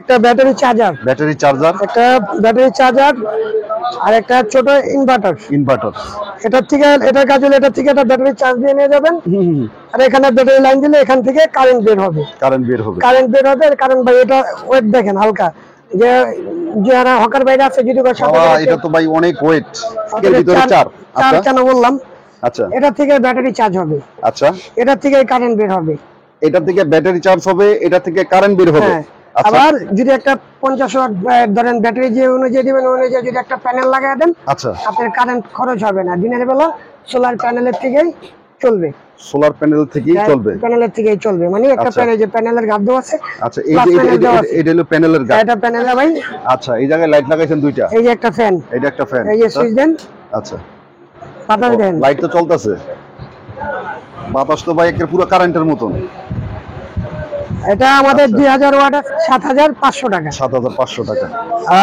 একটা battery charger, একটা battery charger আর একটা ছোট ইনভার্টার। এটার থেকে এটার কাজ হলো এটা থেকে একটা ব্যাটারি চার্জ দিয়ে নিয়ে যাবেন। আর এখানে ব্যাটারি লাইন দিলে এখান থেকে কারেন্ট বের হবে। কারণ ভাই এটা ওয়েট দেখেন হালকা, যে যারা হকার বাইরে আছে যদি এটা তো ভাই অনেক ওয়েট। এর ভিতরে চার কেন বললাম? আচ্ছা, এটা থেকে ব্যাটারি চার্জ হবে। আচ্ছা, এটা থেকে কারেন্ট বের হবে। এটা থেকে ব্যাটারি চার্জ হবে, এটা থেকে কারেন্ট বের হবে। আবার যদি একটা 50 ওয়াট ধরেন ব্যাটারি যে অনুযায়ী দিবেন অনুযায়ী যদি একটা প্যানেল লাগায় দেন, আচ্ছা, আপনার কারেন্ট খরচ হবে না। দিনের বেলা সোলার প্যানেলের থেকেই চলবে। প্যানেলের থেকেই চলবে, মানে একটা প্যানেল যে প্যানেলের গাদ দেওয়া আছে। আচ্ছা, এটা হলো প্যানেলের গাদ। এটা প্যানেলে ভাই। আচ্ছা, এই জায়গায় লাইট লাগাইছেন দুইটা। এই যে একটা ফ্যান, এইটা একটা ফ্যান। এই যে সুইচ দেন। আচ্ছা, বাতাস দেন। লাইট তো চলতেছে, বাতাস তো ভাই একটা পুরো কারেন্টের মতন। এটা আমাদের 2000 ওয়াট 7500 টাকা। 7500 টাকা।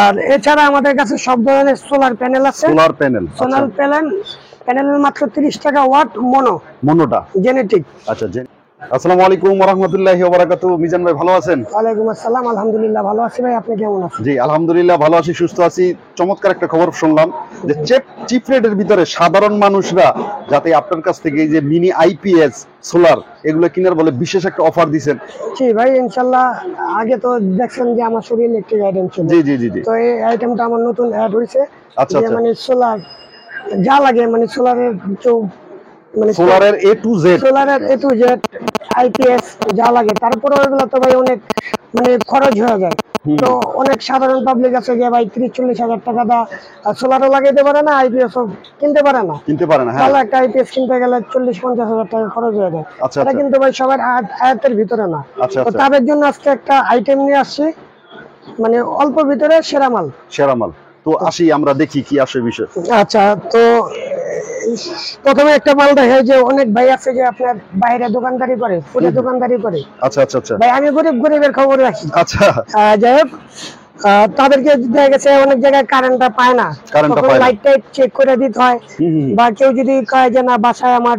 আর এছাড়া আমাদের কাছে সব ধরনের সোলার প্যানেল আছে। সোলার প্যানেলের মাত্র 30 টাকা ওয়াট মনোটা জেনেটিক। আচ্ছা, আসসালামু আলাইকুম ওয়া রাহমাতুল্লাহি ওয়া বারাকাতুহু। মিজান ভাই ভালো আছেন? ওয়ালাইকুম আসসালাম, আলহামদুলিল্লাহ ভালো আছি ভাই, আপনি কেমন আছেন? জি আলহামদুলিল্লাহ ভালো আছি, সুস্থ আছি। চমৎকার একটা খবর শুনলাম যে চিপ রেটের ভিতরে সাধারণ মানুষরা যাতে আপনার কাছ থেকে এই যে মিনি আইপিএস সোলার এগুলো কিনার বলে বিশেষ একটা অফার দিবেন। জি ভাই, ইনশাআল্লাহ। আগে তো দেখছেন যে আমার শরীরে ইলেকট্রিক আইটেম ছিল। জি। তো এই আইটেমটা আমার নতুন অ্যাড হইছে। আচ্ছা, মানে সোলার যা লাগে, মানে সোলারের সোলারের এ টু জেড আইপিএস যা লাগে। তারপরে ওইগুলো তো ভাই অনেক মানে খরচ হয়ে যায়। তো অনেক সাধারণ পাবলিক আছে যে ভাই 30-40 হাজার টাকা দা সোলারও লাগাইতে পারে না, আইপিএসও কিনতে পারে না। তাহলে একটা আইপিএস কিনতে গেলে 40-50 হাজার টাকা খরচ হয়ে যায়। এটা কিন্তু ভাই সবার আয়ত্তের ভিতরে না। তো তাদের জন্য আজকে একটা আইটেম নিয়ে আসছি, মানে অল্প ভিতরে সেরা মাল। তো আসি আমরা দেখি কি আসে বিষয়। আচ্ছা, তো প্রথমে একটা মাল দেখে যে অনেক ভাই আছে যে আপনার বাইরে দোকানদারি করে, ফুলের দোকানদারি করে। আচ্ছা ভাই, আমি গরিবের খবর রাখি। আচ্ছা, যাই হোক, তাদেরকে দেখা গেছে অনেক জায়গায় কারেন্টটা পায় না, লাইটটা চেক করে দিতে হয়। বা কেউ যদি কয় যে না বাসায় আমার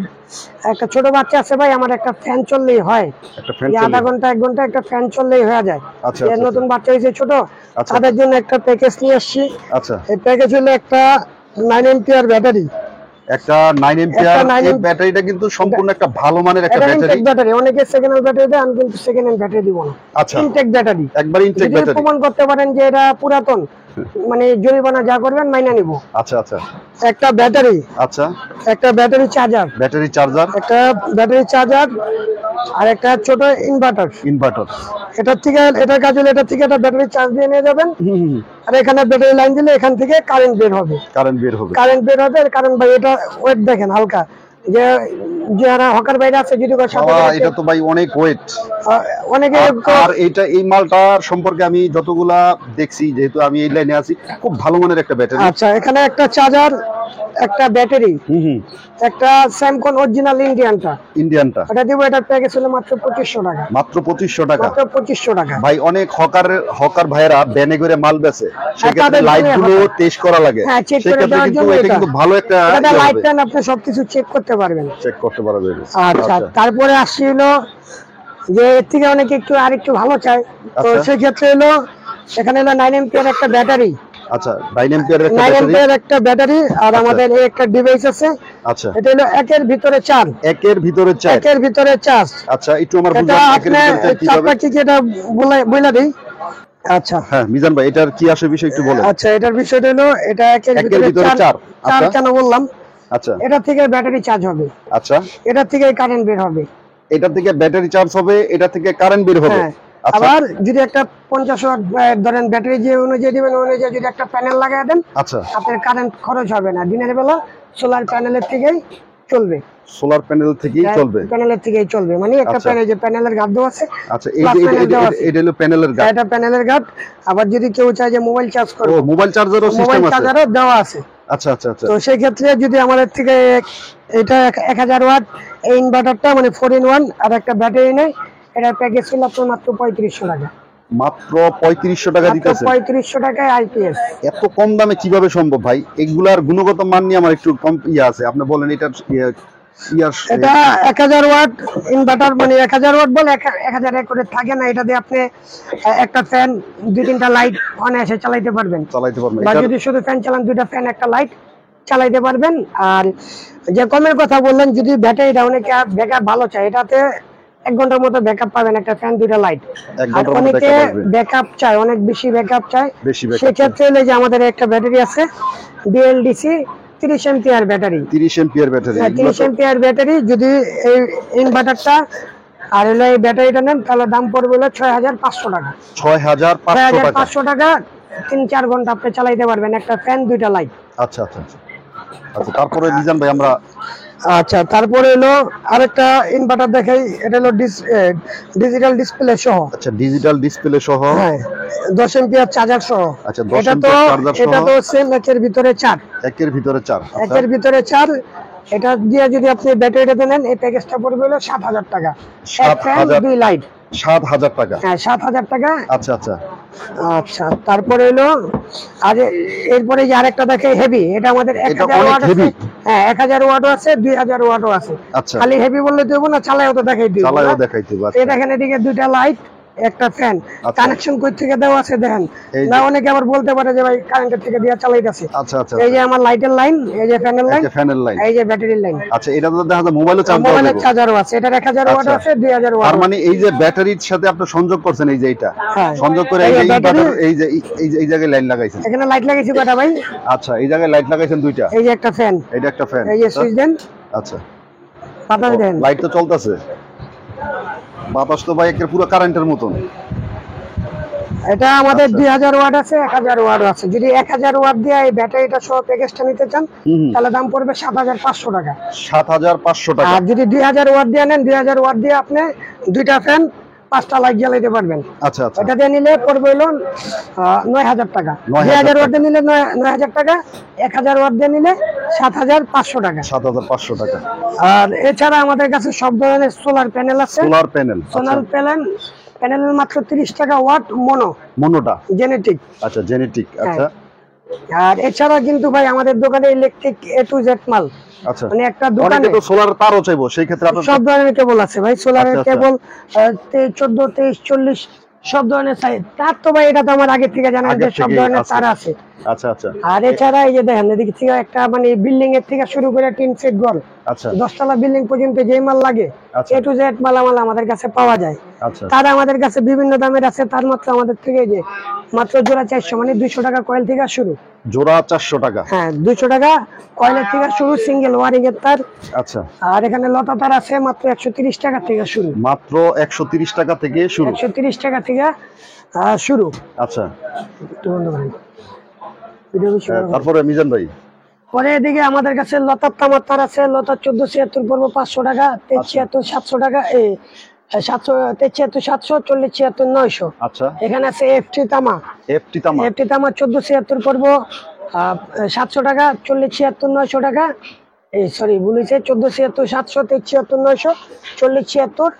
একটা ছোট বাচ্চা আছে ভাই, আমার একটা ফ্যান চললেই হয়, আধা ঘন্টা 1 ঘন্টা একটা ফ্যান চললেই হয়ে যায়। নতুন বাচ্চা হয়েছে ছোট, তাদের জন্য একটা প্যাকেজ নিয়ে আসছি। এই প্যাকেজ হলো একটা 9 এম্পিয়ার ব্যাটারি। একটা 9 এম্পিয়ার এই ব্যাটারিটা কিন্তু সম্পূর্ণ একটা ভালো মানের একটা ব্যাটারি। অনেকে সেকেন্ড হ্যান্ড ব্যাটারি দেয়, আমি কিন্তু সেকেন্ড হ্যান্ড ব্যাটারি দিব না। আচ্ছা, ইনটেক ব্যাটারি, একবার ইনটেক ব্যাটারি। প্রমাণ করতে পারেন যে এটা পুরাতন, মানে জরিমানা যা করবেন মাইনা নিব। আচ্ছা, একটা ব্যাটারি, একটা ব্যাটারি চার্জার, একটা ব্যাটারি চার্জার আর একটা ছোট ইনভার্টার। এটার থেকে এটার কাজ হলো এটা থেকে একটা ব্যাটারি চার্জ দিয়ে নিয়ে যাবেন। আর এখানে ব্যাটারি লাইন দিলে এখান থেকে কারেন্ট বের হবে। কারণ ভাই এটা ওয়েট দেখেন হালকা, যে যারা হকার বাইরে আছে যদি এটা তো ভাই অনেক ওয়েট। অনেকে আর এই মালটার সম্পর্কে আমি যতগুলা দেখছি, যেহেতু আমি এই লাইনে আছি, খুব ভালো মানের একটা ব্যাটারি। আচ্ছা, এখানে একটা চার্জার, একটা ব্যাটারি, একটা স্যামসং অরিজিনাল ইন্ডিয়ানটা এটা দিব। এটার প্যাকেজ হলো মাত্র 2500 টাকা। মাত্র 2500 টাকা। ভাই অনেক হকার ভাইরা ব্যানে করে মাল বেচে, সেক্ষেত্রে লাইট গুলো টেস্ট করা লাগে। সেক্ষেত্রে কিন্তু এটা কিন্তু ভালো একটা লাইট ফ্যান, আপনি সবকিছু চেক করতে পারবেন। আচ্ছা, তারপরে আসি হলো যে এর থেকে অনেকে আরেকটু ভালো চায়, তো সেক্ষেত্রে হলো এখানে হলো 9 এম্পিয়ার একটা ব্যাটারি। আচ্ছা, 9 এম্পিয়ার একটা ব্যাটারি। আর আমাদের এই একটা ডিভাইস আছে। আচ্ছা, এটা হলো একের ভিতরে চার্জ। আচ্ছা, একটু আমার বুঝান একের ভিতরে কিভাবে কি এটা বলে দেই। আচ্ছা, হ্যাঁ মিজান ভাই, এটার কি আসে বিষয় একটু বলেন। আচ্ছা, এটার বিষয়টা হলো এটা একের ভিতরে চার্জ কেন বললাম? আচ্ছা, এটা থেকে ব্যাটারি চার্জ হবে। আচ্ছা, এটা থেকে কারেন্ট বের হবে। এটা থেকে ব্যাটারি চার্জ হবে, এটা থেকে কারেন্ট বের হবে। আবার যদি একটা 50 ওয়াট ধরেন ব্যাটারি যে অনুযায়ী দিবেন অনুযায়ী যদি একটা প্যানেল লাগায় দেন, আচ্ছা, আপনার কারেন্ট খরচ হবে না। দিনের বেলা সোলার প্যানেলের থেকেই চলবে। মানে একটা প্যানেল যে প্যানেলের গাদ দেওয়া আছে। আচ্ছা, এটা হলো প্যানেলের গাদ। এটা প্যানেলের গাদ। আবার যদি কেউ চায় যে মোবাইল চার্জ করবে, মোবাইল চার্জারও দেওয়া আছে। আচ্ছা, তো সেই ক্ষেত্রে যদি আমাদের থেকে এটা 1000 ওয়াট এই ইনভার্টারটা মানে 4-in-1 আর একটা ব্যাটারি নেই, এটার প্যাকেজ ছিল আপনার মাত্র 3500 টাকা। মাত্র 3500 টাকা দিতেছে। 3500 টাকায় আইপিএস। এত কম দামে কিভাবে সম্ভব ভাই? এগুলার গুণগত মান নিয়ে আমার একটু কম আছে, আপনি বলেন। এটার এটা 1000 ওয়াট ইনভার্টার, মানে 1000 ওয়াট বলে 1000 করে থাকে না। এটা দিয়ে আপনি একটা ফ্যান 2-3টা লাইট অনায়াসে চালাইতে পারবেন। বা যদি শুধু ফ্যান চালান 2টা ফ্যান একটা লাইট চালাইতে পারবেন। আর যে কমের কথা বললেন, যদি ব্যাটারিটা অনেকে ব্যাকআপ ভালো চায়, এটাতে 1 ঘন্টার মতো ব্যাকআপ পাবেন একটা ফ্যান 2টা লাইট। আর অনেকে ব্যাকআপ চায়, অনেক বেশি ব্যাকআপ চায়, সেক্ষেত্রে হলে যে আমাদের একটা ব্যাটারি আছে BLDC 30 ampere battery. 30 ampere battery, 30 ampere battery. যদি এই ইনভার্টারটা আর হলো এই ব্যাটারিটা নেন, তাহলে দাম পড়বে হলো 6500 টাকা। 6500 টাকা 3-4 ঘন্টা আপনি চালাইতে পারবেন একটা ফ্যান 2টা লাইট। আচ্ছা আচ্ছা আচ্ছা। তারপরে মিজান ভাই আমরা তারপরে হলো আরেকটা ইনভার্টার দেখাই। এটা হলো ডিজিটাল ডিসপ্লে সহ। আচ্ছা, ডিজিটাল ডিসপ্লে সহ, হ্যাঁ, 10 এম্পিয়ার চার্জার সহ। আচ্ছা, 10 এম্পিয়ার চার্জার সহ। এটা তো সেম একের ভিতরে 4। একের ভিতরে 4। একের ভিতরে 4। এটা দিয়ে যদি আপনি ব্যাটারিটা নেন, এই প্যাকেজটা পড়বে হলো 7000 টাকা। 2 লাইট 7000 টাকা। হ্যাঁ, 7000 টাকা। আচ্ছা আচ্ছা আচ্ছা, তারপরে হলো আর এরপরে যে আরেকটা দেখে হেভি। এটা আমাদের 1000 ওয়াট আছে। হ্যাঁ, 1000 ওয়াটও আছে, 2000 ওয়াটও আছে। খালি হেভি বললে দেব না, চালায়ও তো দেখাই দিব। এটা এখানে দিকে 2টা লাইট একটা ফ্যান। কানেকশন কই থেকে দেওয়া আছে দেখেন। না অনেকে আবার বলতে পারে যে ভাই কারেন্টের থেকে দিয়া চালাইতাছে। আচ্ছা আচ্ছা। এই যে আমার লাইটের লাইন, এই যে ফ্যানের লাইন, এই যে ব্যাটারির লাইন। আচ্ছা, এটা তো দেখা যায় মোবাইলে চার্জ দেওয়া যাবে। মোবাইলে চার্জারও আছে। এটা 1000 ওয়াট আছে, 2000 ওয়াট। তার মানে এই যে ব্যাটারির সাথে আপনি সংযোগ করছেন, এই যে এটা সংযোগ করে এই যে ইনভার্টার, এই জায়গায় লাইন লাগাইছেন। এখানে লাইট লাগাইছি কয়টা ভাই? আচ্ছা, এই জায়গায় লাইট লাগাইছেন 2টা। এই যে একটা ফ্যান, এটা একটা ফ্যান। এই যে সুইচ দেন। আচ্ছা, বাতাস দেন। লাইট তো চলতেছে। বাতাস তো ভাই একের পুরো কারেন্টের মতন। এটা আমাদের 2000 ওয়াট আছে, 1000 ওয়াট আছে। যদি 1000 ওয়াট দিয়ে এই ব্যাটারিটা সহ প্যাকেজটা নিতে চান, তাহলে দাম পড়বে 7500 টাকা। 7500 টাকা। আর যদি 2000 ওয়াট দিয়ে নেন, 2000 ওয়াট দিয়ে আপনি 2টা ফ্যান 5টা লাইট জ্বালাইতে পারবেন। আচ্ছা আচ্ছা। এটা দিয়ে নিলে পড়বে হলো 9000 টাকা। 2000 ওয়াট দিয়ে নিলে 9000 টাকা। 1000 ওয়াট দিয়ে নিলে 7500 টাকা। 7500 টাকা। আর এছাড়া আমাদের কাছে সব ধরনের সোলার প্যানেল আছে। সোলার প্যানেলের মাত্র 30 টাকা ওয়াট মোনোটা জেনেটিক। আচ্ছা, জেনেটিক। আচ্ছা। আর এছাড়া কিন্তু ভাই আমাদের দোকানে ইলেকট্রিক A to Z মাল। আচ্ছা, মানে একটা দোকানে তো সোলার তারও চাইবো, সেই ক্ষেত্রে আপনার সব ধরনের কেবল আছে ভাই। সোলারের কেবল 14, 23, 40 সব ধরনের সাইজ। তার তো ভাই এটা তো আমার আগে থেকে জানা যে সব ধরনের তার আছে। আচ্ছা আচ্ছা। আর এছাড়া এই যে দেখেন, এদিকে থেকে একটা মানে বিল্ডিং এর থেকে শুরু করে টিন সেট ঘর, আচ্ছা, 10 তলা বিল্ডিং পর্যন্ত যে মাল লাগে A to Z মালামাল আমাদের কাছে পাওয়া যায়। আচ্ছা। তার আমাদের কাছে বিভিন্ন দামের আছে। তার মাত্র আমাদের থেকে যে মাত্র জোড়া 400, মানে 200 টাকা কয়েল থেকে শুরু। জোড়া 400 টাকা। হ্যাঁ, 200 টাকা কয়েলের থেকে শুরু, সিঙ্গেল ওয়ারিং এর তার। আচ্ছা। আর এখানে লতা তার আছে মাত্র 130 টাকা থেকে শুরু। মাত্র 130 টাকা থেকে শুরু। 130 টাকা থেকে শুরু। আচ্ছা। একটু বন্ধ করেন। তারপরে মিজান ভাই, পরে এদিকে আমাদের কাছে লতার তামার তার আছে। লতা 1476 পড়বো 500 টাকা, 73 700 টাকা, 73 700, 40 76 900। আচ্ছা। এখানে আছে এফটি তামা। এফটি তামা 1476 পড়বো 700 টাকা, 40 76 900 টাকা। সরি ভুল হয়েছে, 1476 700, 73 900, 40 76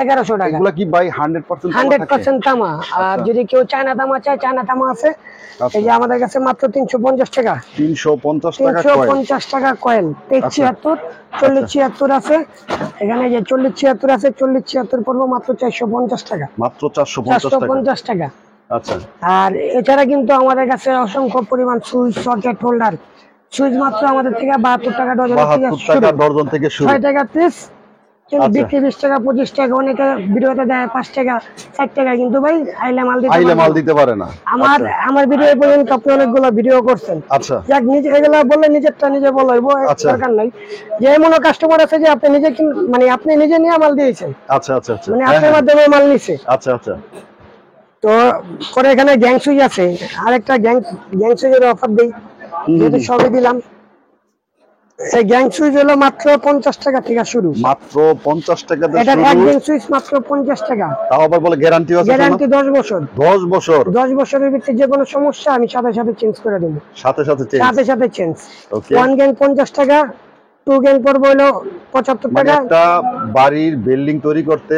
1100 টাকা। এগুলা কি ভাই 100% তামা? আর যদি কেউ চায়না তামা চায়, চায়না তামা আছে। এই যে আমাদের কাছে মাত্র 350 টাকা। 350 টাকা কয়েল। 73 40 76 আছে। এখানে যে 40 76 আছে, 40 76 পড়বো মাত্র 450 টাকা। মাত্র 450 টাকা। আচ্ছা। আর এছাড়া কিন্তু আমাদের কাছে অসংখ্য পরিমাণ সুইচ, সকেট, হোল্ডার। সুইচ মাত্র আমাদের থেকে 72 টাকা ডজন থেকে শুরু। 6 টাকা পিস। কিন্তু বিক্রি 20 টাকা 25 টাকা। অনেকে ভিডিওতে দেয় 5 টাকা 4 টাকা, কিন্তু ভাই আইলে মাল দিতে পারে না। আমার ভিডিও পর্যন্ত আপনি অনেকগুলো ভিডিও করছেন। আচ্ছা। যাক, নিজে এগুলা বললে নিজেরটা নিজে বলবো, দরকার নাই। যে এমন কাস্টমার আছে যে আপনি নিজে মানে আপনি নিজে নিয়ে মাল দিয়েছেন। আচ্ছা আচ্ছা আচ্ছা। মানে আপনার মাধ্যমে মাল নিছে। আচ্ছা আচ্ছা। তো পরে এখানে গ্যাং সুইচ আছে। আরেকটা গ্যাং সুইচের অফার দেই, যেহেতু সবই দিলাম। এই গ্যাং সুইচ হলো মাত্র 50 টাকা থেকে শুরু। মাত্র 50 টাকা থেকে শুরু। এটা এক গ্যাং সুইচ মাত্র 50 টাকা। তাও আবার বলে গ্যারান্টি আছে। গ্যারান্টি 10 বছর। 10 বছর। 10 বছরের ভিতরে যে কোনো সমস্যা আমি সাথে সাথে চেঞ্জ করে দেব। সাথে সাথে চেঞ্জ। ওকে। 1 গ্যাং 50 টাকা, 2 গ্যাং পড়বে হলো 75 টাকা। একটা বাড়ির বিল্ডিং তৈরি করতে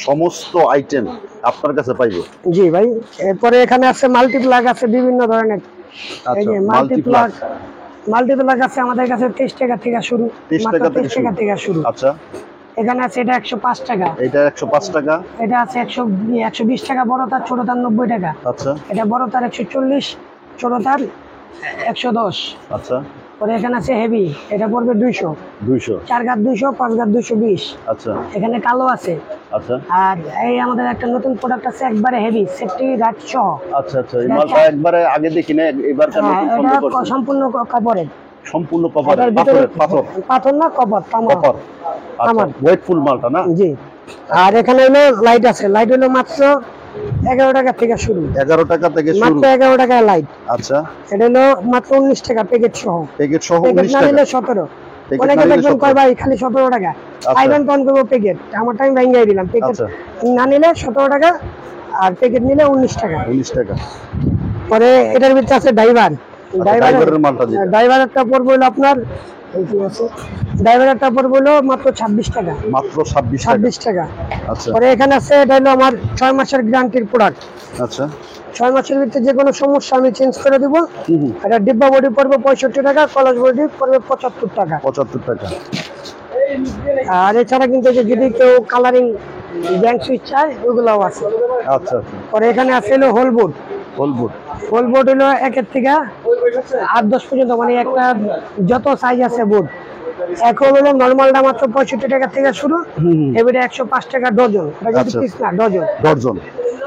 সমস্ত আইটেম আপনার কাছে পাইবো। জি ভাই। এরপরে এখানে আছে মাল্টিপ্লাগ আছে বিভিন্ন ধরনের। এই যে মাল্টিপ্লাগ মাল্টিপ্লাক আছে আমাদের কাছে 23 টাকা থেকে শুরু, 23 মাত্র টাকা 23 টাকা থেকে শুরু। আচ্ছা, এখানে আছে এটা 105 টাকা, এটা 105 টাকা, এটা আছে 120 টাকা বড় তার, ছোট তার 90 টাকা। আচ্ছা এটা বড় তার 140, ছোট তার 110। আচ্ছা, পরে এখানে আছে হেভি, এটা পড়বে 200, 4 গাদ 200, 5 গাদ 220। আচ্ছা এখানে কালো আছে। আচ্ছা আর এই আমাদের একটা নতুন প্রোডাক্ট আছে একবারে হেভি, সেফটি গার্ড সহ। আচ্ছা আচ্ছা, এই মালটা একবারে আগে দেখি না, এবার কেন এটা সম্পূর্ণ কপারের, সম্পূর্ণ কপারের, পাথরের, পাথর না কপার, তামা। কপার। আচ্ছা, ওয়েটফুল মালটা না? জি। আর এখানে হলো লাইট আছে, লাইট হলো মাত্র 11 টাকা থেকে শুরু, 11 টাকা থেকে শুরু, মাত্র 11 টাকায় লাইট। আচ্ছা, এটা হলো মাত্র 19 টাকা প্যাকেট সহ, প্যাকেট সহ প্যাকেট 19 না টাকা, নিলে 17। প্যাকেট অনেকে না নিলে দেখবেন 17 কয় ভাই খালি 17 টাকা, আইবেন তখন করবো প্যাকেট, আমার টাইম ভেঙে দিলাম। প্যাকেট আচ্ছা, না নিলে 17 টাকা, আর প্যাকেট নিলে 19 টাকা। 19 টাকা। পরে এটার ভিতরে আছে ড্রাইভার, ড্রাইভারের মালটা যেটা, ড্রাইভারেরটা পড়বে হলো আপনার, ড্রাইভারেরটা পড়বে হলো মাত্র 26 টাকা, মাত্র 26 টাকা। 26 টাকা। আচ্ছা পরে এখানে আছে এটা হলো আমার 6 মাসের গ্যারান্টির প্রোডাক্ট। আচ্ছা, 6 মাসের ভিতরে যে কোনো সমস্যা আমি চেঞ্জ করে দিব। এটা ডিব্বা বডি পড়বে 65 টাকা, কলেজ বডি পড়বে 75 টাকা। 75 টাকা। আর এছাড়া কিন্তু যে যদি কেউ কালারিং ব্যাংক সুইচ চায় ওগুলোও আছে। আচ্ছা আচ্ছা, পরে এখানে আছে হলো হোল বোর্ড, হোলবোর্ড, হোল বোর্ড হলো 1 থেকে 8-10 পর্যন্ত, মানে একটা যত সাইজ আছে বোর্ড। এখন হলো নরমালটা মাত্র 65 টাকা থেকে শুরু, এবারে 105 টাকা ডজন। এটা কিন্তু আচ্ছা। পিস না, ডজন। ডজন।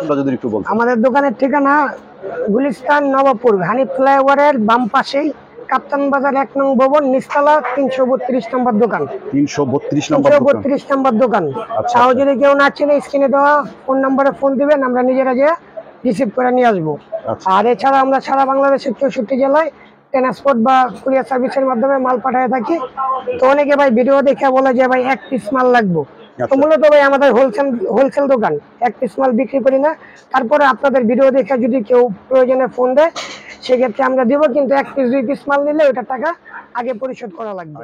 এটা যদি একটু বলতেন। আমাদের দোকানের ঠিকানা গুলিস্তান, নবাবপুর, হানিফ ফ্লাইওভারের বাম পাশেই, কাপ্তান বাজার 1 নং ভবন, নিচতলা, 332 নম্বর দোকান। 332 নম্বর দোকান। 332 নম্বর দোকান। আচ্ছা, তাও যদি কেউ না চেনে, স্ক্রিনে দেওয়া ফোন নম্বরে ফোন দিবেন, আমরা নিজেরা যে রিসিভ করে নিয়ে আসবো। আচ্ছা। আর এছাড়া আমরা সারা বাংলাদেশের 64 জেলায় ট্রান্সপোর্ট বা কুরিয়ার সার্ভিসের মাধ্যমে মাল পাঠায় থাকি। তো অনেকে ভাই ভিডিও দেখে বলে যে ভাই 1 পিস মাল লাগবে। তো মূলত ভাই আমাদের হোলসেল দোকান, 1 পিস মাল বিক্রি করি না। তারপরে আপনাদের ভিডিও দেখে যদি কেউ প্রয়োজনে ফোন দেয়, সেক্ষেত্রে আমরা দিব, কিন্তু 1 পিস 2 পিস মাল নিলে ওটা টাকা আগে পরিশোধ করা লাগবে।